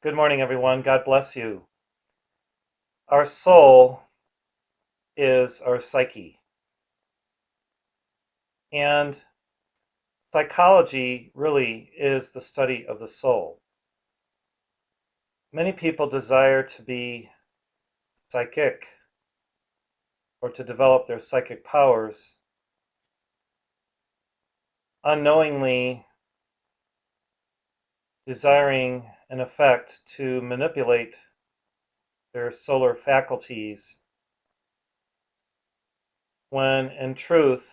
Good morning, everyone. God bless you. Our soul is our psyche, and psychology really is the study of the soul. Many people desire to be psychic or to develop their psychic powers, unknowingly desiring, in effect, to manipulate their solar faculties, when in truth,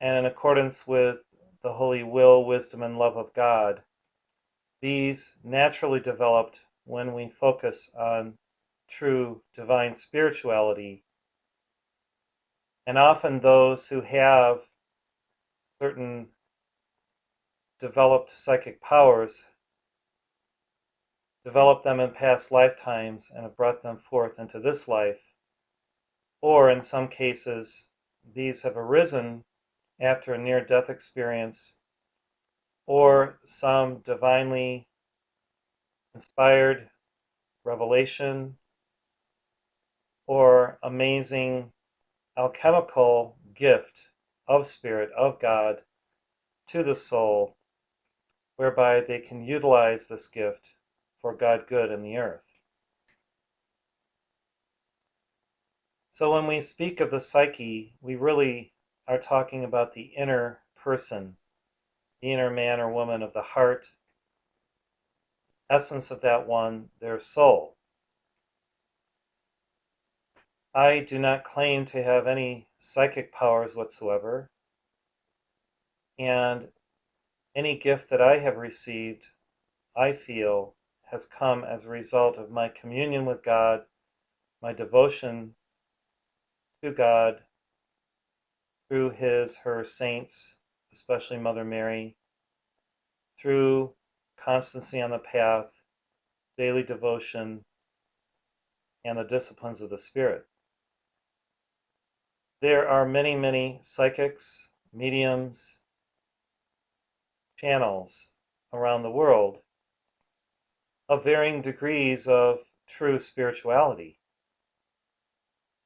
and in accordance with the holy will, wisdom, and love of God, these naturally developed when we focus on true divine spirituality. And often those who have certain developed psychic powers develop them in past lifetimes and have brought them forth into this life. Or in some cases, these have arisen after a near-death experience or some divinely inspired revelation or amazing alchemical gift of Spirit, of God, to the soul, whereby they can utilize this gift for God good in the earth. So when we speak of the psyche, we really are talking about the inner person, the inner man or woman of the heart, essence of that one, their soul. I do not claim to have any psychic powers whatsoever, and any gift that I have received, I feel, has come as a result of my communion with God, my devotion to God through her saints, especially Mother Mary, through constancy on the path, daily devotion, and the disciplines of the Spirit. There are many, many psychics, mediums, channels around the world of varying degrees of true spirituality.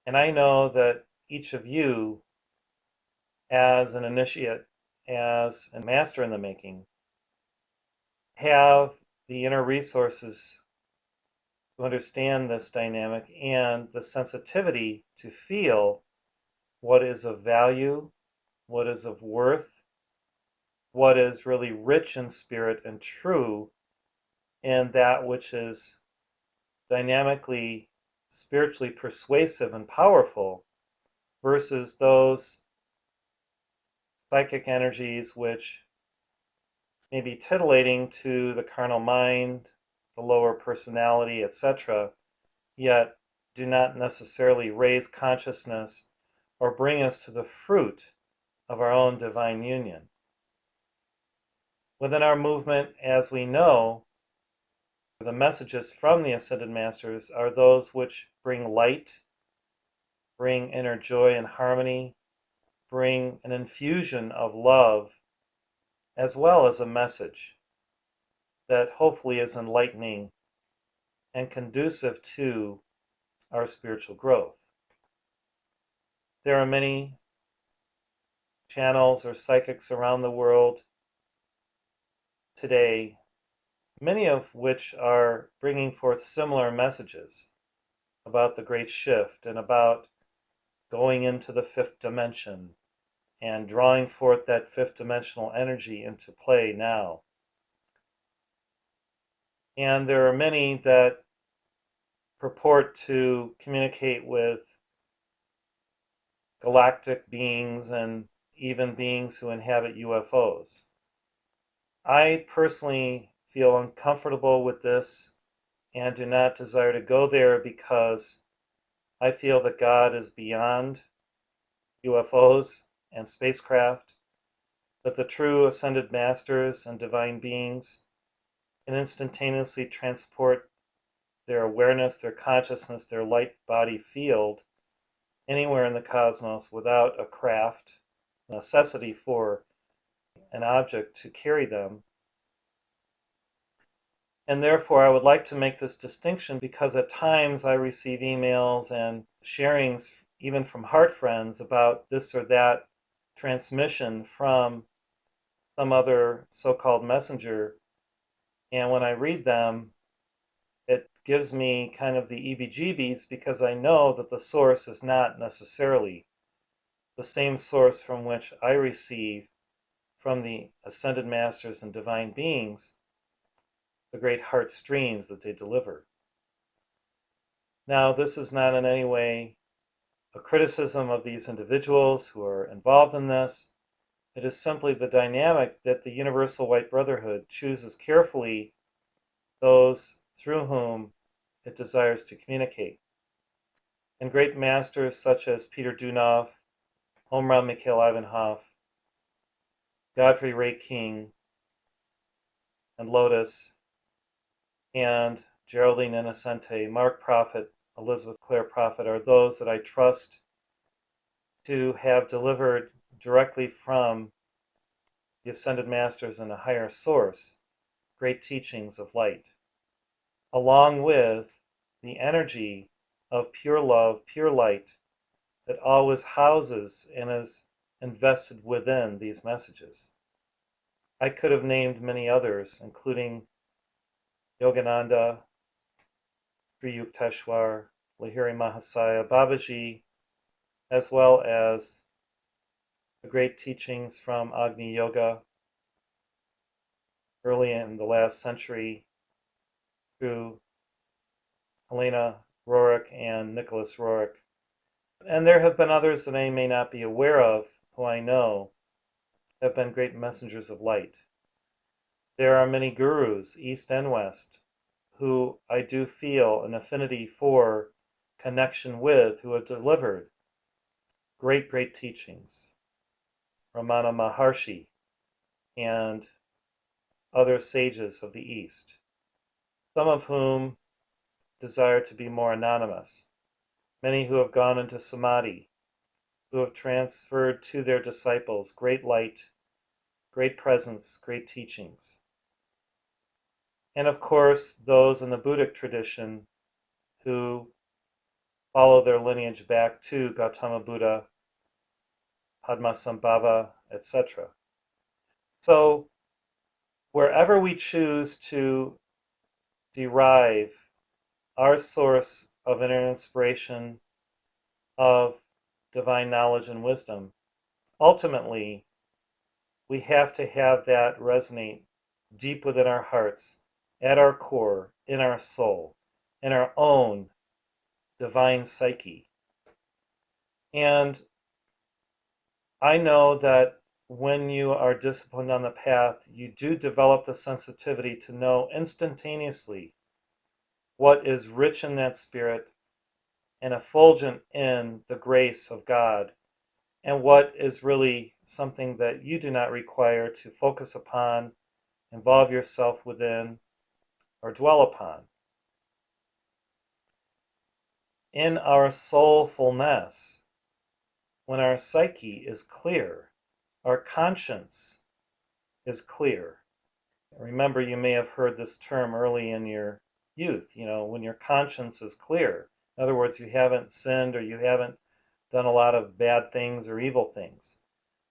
And I know that each of you, as an initiate, as a master in the making, have the inner resources to understand this dynamic and the sensitivity to feel what is of value, what is of worth, what is really rich in spirit and true, and that which is dynamically, spiritually persuasive and powerful, versus those psychic energies which may be titillating to the carnal mind, the lower personality, etc., yet do not necessarily raise consciousness or bring us to the fruit of our own divine union. Within our movement, as we know, the messages from the Ascended Masters are those which bring light, bring inner joy and harmony, bring an infusion of love, as well as a message that hopefully is enlightening and conducive to our spiritual growth. There are many channels or psychics around the world today, many of which are bringing forth similar messages about the great shift and about going into the fifth dimension and drawing forth that fifth dimensional energy into play now. And there are many that purport to communicate with galactic beings and even beings who inhabit UFOs. I personally feel uncomfortable with this and do not desire to go there because I feel that God is beyond UFOs and spacecraft, that the true ascended masters and divine beings can instantaneously transport their awareness, their consciousness, their light body field anywhere in the cosmos without a craft, necessity for an object to carry them. And therefore, I would like to make this distinction because at times I receive emails and sharings, even from heart friends, about this or that transmission from some other so-called messenger. And when I read them, it gives me kind of the EBGBs because I know that the source is not necessarily the same source from which I receive from the ascended masters and divine beings the great heart streams that they deliver. Now, this is not in any way a criticism of these individuals who are involved in this. It is simply the dynamic that the Universal White Brotherhood chooses carefully those through whom it desires to communicate. And great masters such as Peter Dunov, Omraam Mikhail Ivanhoff, Godfrey Ray King, and Lotus, and Geraldine Innocente, Mark Prophet, Elizabeth Clare Prophet are those that I trust to have delivered directly from the Ascended Masters and a higher source great teachings of light, along with the energy of pure love, pure light that always houses and is invested within these messages. I could have named many others, including Yogananda, Sri Yukteswar, Lahiri Mahasaya, Babaji, as well as the great teachings from Agni Yoga early in the last century through Helena Roerich and Nicholas Roerich. And there have been others that I may not be aware of, who I know have been great messengers of light. There are many gurus, East and West, who I do feel an affinity for, connection with, who have delivered great, great teachings. Ramana Maharshi and other sages of the East, some of whom desire to be more anonymous. Many who have gone into samadhi, who have transferred to their disciples great light, great presence, great teachings. And of course, those in the Buddhic tradition who follow their lineage back to Gautama Buddha, Padmasambhava, etc. So, wherever we choose to derive our source of inner inspiration, of divine knowledge and wisdom, ultimately, we have to have that resonate deep within our hearts, at our core, in our soul, in our own divine psyche. And I know that when you are disciplined on the path, you do develop the sensitivity to know instantaneously what is rich in that spirit and effulgent in the grace of God, and what is really something that you do not require to focus upon, involve yourself within, or dwell upon. In our soulfulness, when our psyche is clear, our conscience is clear. Remember, you may have heard this term early in your youth, when your conscience is clear. In other words, you haven't sinned or you haven't done a lot of bad things or evil things.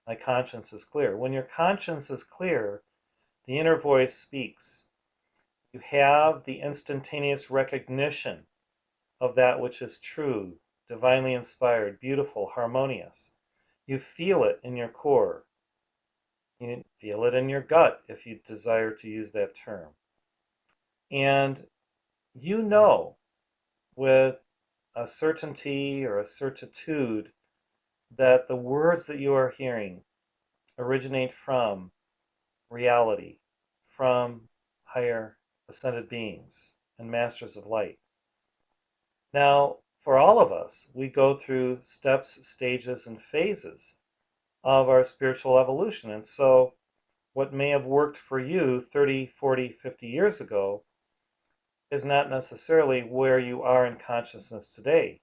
My conscience is clear. When your conscience is clear, the inner voice speaks. You have the instantaneous recognition of that which is true, divinely inspired, beautiful, harmonious. You feel it in your core. You feel it in your gut, if you desire to use that term. And you know with a certainty or a certitude that the words that you are hearing originate from reality, from higher ascended beings and masters of light. Now, for all of us, we go through steps, stages, and phases of our spiritual evolution. And so what may have worked for you 30, 40, 50 years ago is not necessarily where you are in consciousness today.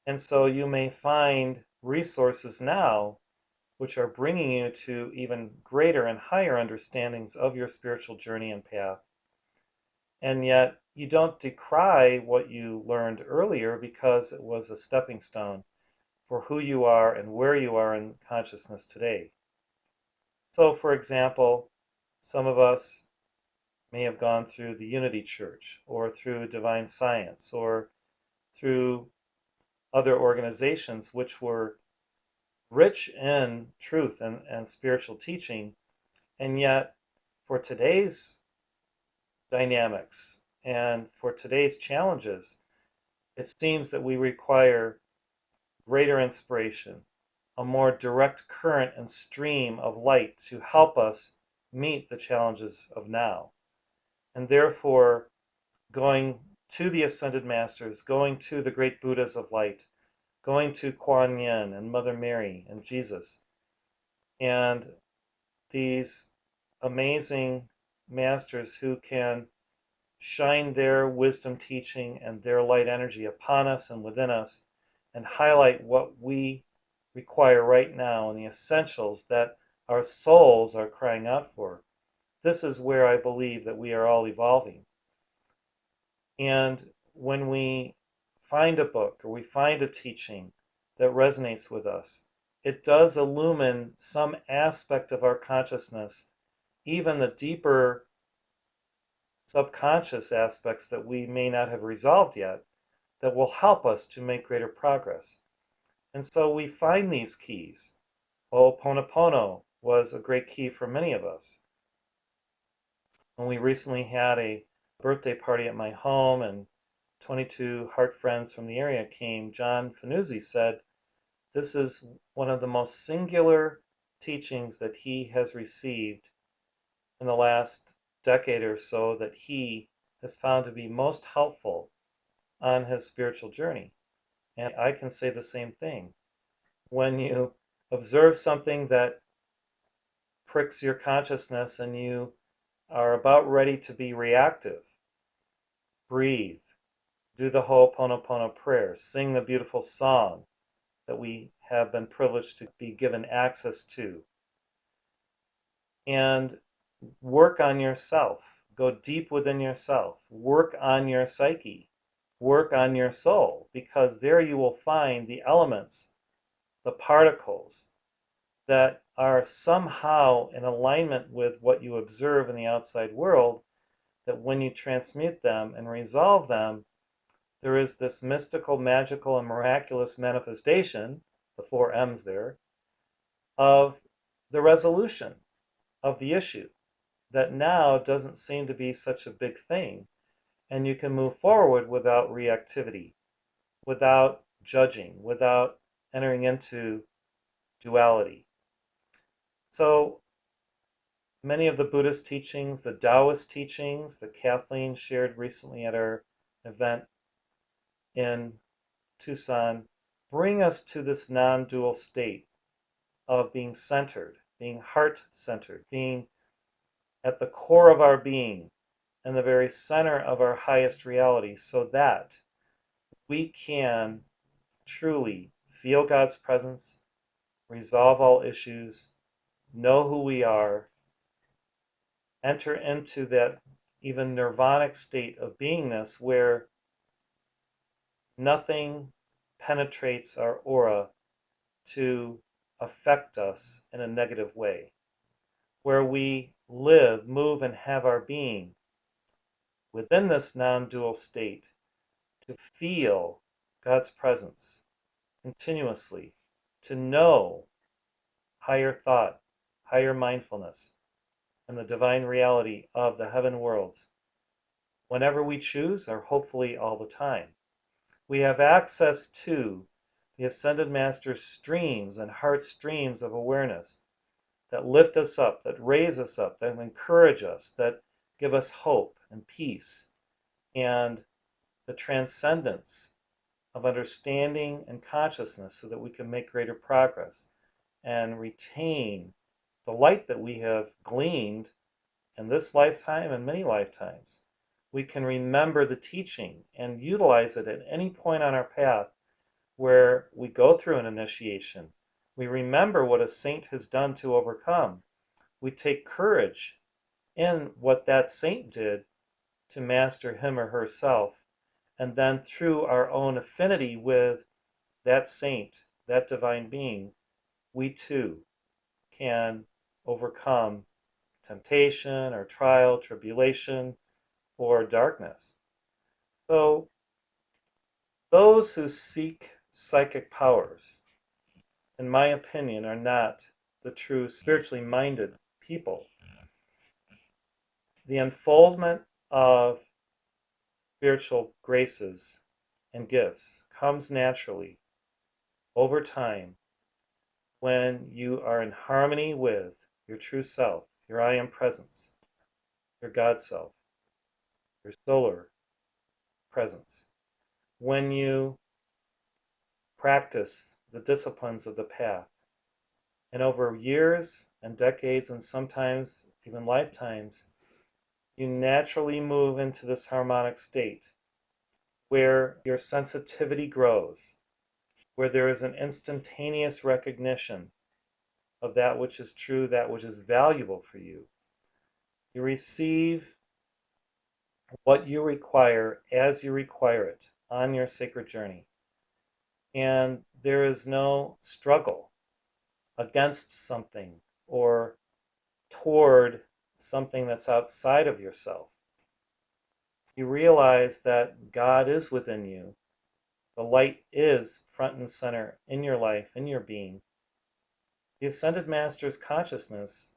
And so you may find resources now which are bringing you to even greater and higher understandings of your spiritual journey and path. And yet you don't decry what you learned earlier because it was a stepping stone for who you are and where you are in consciousness today. So, for example, some of us may have gone through the Unity Church or through Divine Science or through other organizations which were rich in truth and spiritual teaching, and yet for today's dynamics and for today's challenges, it seems that we require greater inspiration, a more direct current and stream of light to help us meet the challenges of now. And therefore, going to the Ascended Masters, going to the great Buddhas of light, going to Kuan Yin and Mother Mary and Jesus, and these amazing masters who can shine their wisdom teaching and their light energy upon us and within us and highlight what we require right now and the essentials that our souls are crying out for. This is where I believe that we are all evolving. And when we find a book or we find a teaching that resonates with us, it does illumine some aspect of our consciousness, even the deeper subconscious aspects that we may not have resolved yet, that will help us to make greater progress. And so we find these keys. Ho'oponopono was a great key for many of us. When we recently had a birthday party at my home and 22 heart friends from the area came, John Fanuzzi said, this is one of the most singular teachings that he has received in the last decade or so that he has found to be most helpful on his spiritual journey. And I can say the same thing. When you observe something that pricks your consciousness and you are about ready to be reactive, breathe, do the Ho'oponopono prayer, sing the beautiful song that we have been privileged to be given access to, and work on yourself. Go deep within yourself. Work on your psyche. Work on your soul, because there you will find the elements, the particles that are somehow in alignment with what you observe in the outside world, that when you transmute them and resolve them, there is this mystical, magical, and miraculous manifestation, the four M's there, of the resolution of the issue that now doesn't seem to be such a big thing. And you can move forward without reactivity, without judging, without entering into duality. So many of the Buddhist teachings, the Taoist teachings that Kathleen shared recently at our event in Tucson, bring us to this non-dual state of being centered, being heart-centered, being at the core of our being and the very center of our highest reality, so that we can truly feel God's presence, resolve all issues, know who we are, enter into that even nirvanic state of beingness where nothing penetrates our aura to affect us in a negative way, where we live, move, and have our being within this non-dual state to feel God's presence continuously, to know higher thought, higher mindfulness, and the divine reality of the heaven worlds whenever we choose, or hopefully all the time. We have access to the Ascended Master's streams and heart streams of awareness that lift us up, that raise us up, that encourage us, that give us hope and peace, and the transcendence of understanding and consciousness so that we can make greater progress and retain the light that we have gleaned in this lifetime and many lifetimes. We can remember the teaching and utilize it at any point on our path where we go through an initiation. We remember what a saint has done to overcome. We take courage in what that saint did to master him or herself, and then through our own affinity with that saint, that divine being, we too can overcome temptation or trial, tribulation, or darkness. So those who seek psychic powers, in my opinion, are not the true spiritually minded people. The unfoldment of spiritual graces and gifts comes naturally over time when you are in harmony with your true self, your I am presence, your God self, your solar presence. When you practice the disciplines of the path, and over years and decades and sometimes even lifetimes, you naturally move into this harmonic state where your sensitivity grows, where there is an instantaneous recognition of that which is true, that which is valuable for you. You receive what you require as you require it on your sacred journey. And there is no struggle against something or toward something that's outside of yourself. You realize that God is within you. The light is front and center in your life, in your being. The Ascended Master's consciousness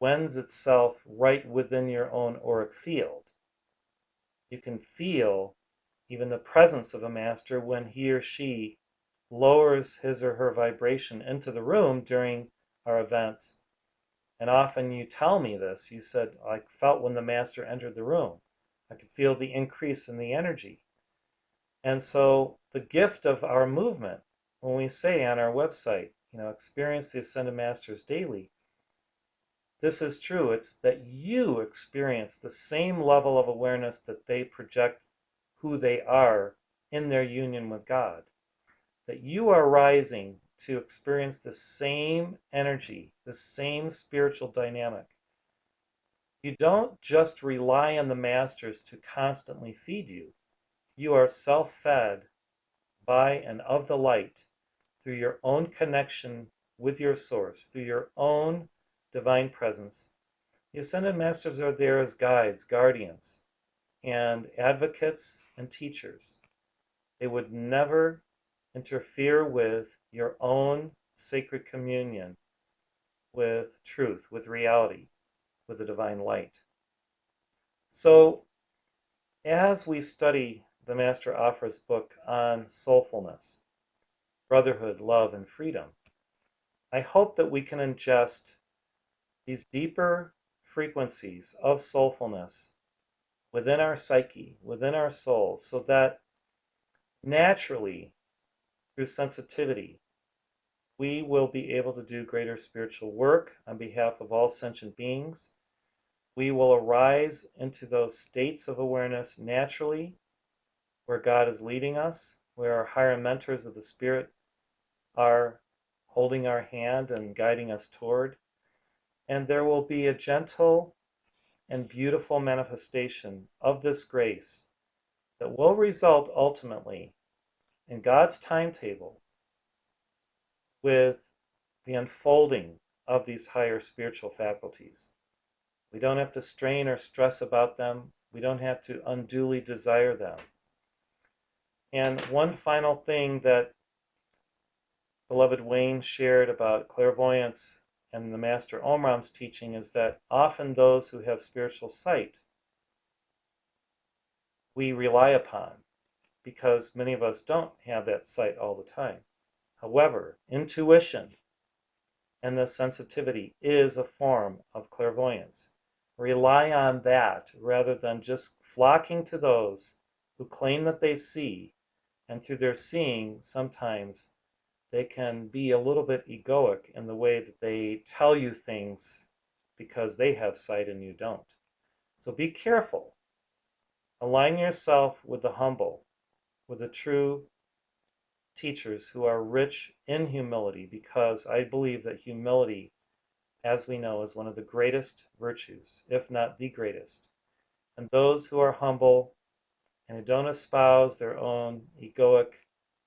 wends itself right within your own auric field. You can feel even the presence of a master when he or she lowers his or her vibration into the room during our events. And often you tell me this. You said, I felt when the master entered the room. I could feel the increase in the energy. And so the gift of our movement, when we say on our website, experience the Ascended Masters daily, this is true. It's that you experience the same level of awareness that they project who they are in their union with God. That you are rising to experience the same energy, the same spiritual dynamic. You don't just rely on the masters to constantly feed you. You are self-fed by and of the light through your own connection with your source, through your own divine presence. The Ascended Masters are there as guides, guardians, and advocates and teachers. They would never interfere with your own sacred communion with truth, with reality, with the divine light. So, as we study the Master Offers book on soulfulness, brotherhood, love, and freedom, I hope that we can ingest these deeper frequencies of soulfulness within our psyche, within our soul, so that naturally, through sensitivity, we will be able to do greater spiritual work on behalf of all sentient beings. We will arise into those states of awareness naturally, where God is leading us, where our higher mentors of the Spirit are holding our hand and guiding us toward. And there will be a gentle and beautiful manifestation of this grace that will result ultimately in God's timetable with the unfolding of these higher spiritual faculties. We don't have to strain or stress about them. We don't have to unduly desire them. And one final thing that beloved Wayne shared about clairvoyance and the Master Omram's teaching is that often those who have spiritual sight we rely upon, because many of us don't have that sight all the time. However, intuition and the sensitivity is a form of clairvoyance. Rely on that rather than just flocking to those who claim that they see, and through their seeing, sometimes they can be a little bit egoic in the way that they tell you things because they have sight and you don't. So be careful. Align yourself with the humble, with the true teachers who are rich in humility, because I believe that humility, as we know, is one of the greatest virtues, if not the greatest. And those who are humble and who don't espouse their own egoic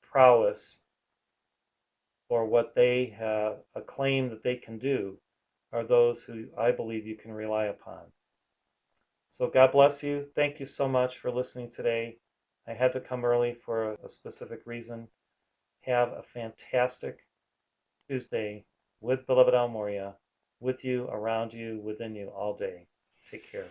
prowess or what they have a claim that they can do are those who I believe you can rely upon. So God bless you. Thank you so much for listening today. I had to come early for a specific reason. Have a fantastic Tuesday with Beloved Al Moria, with you, around you, within you all day. Take care.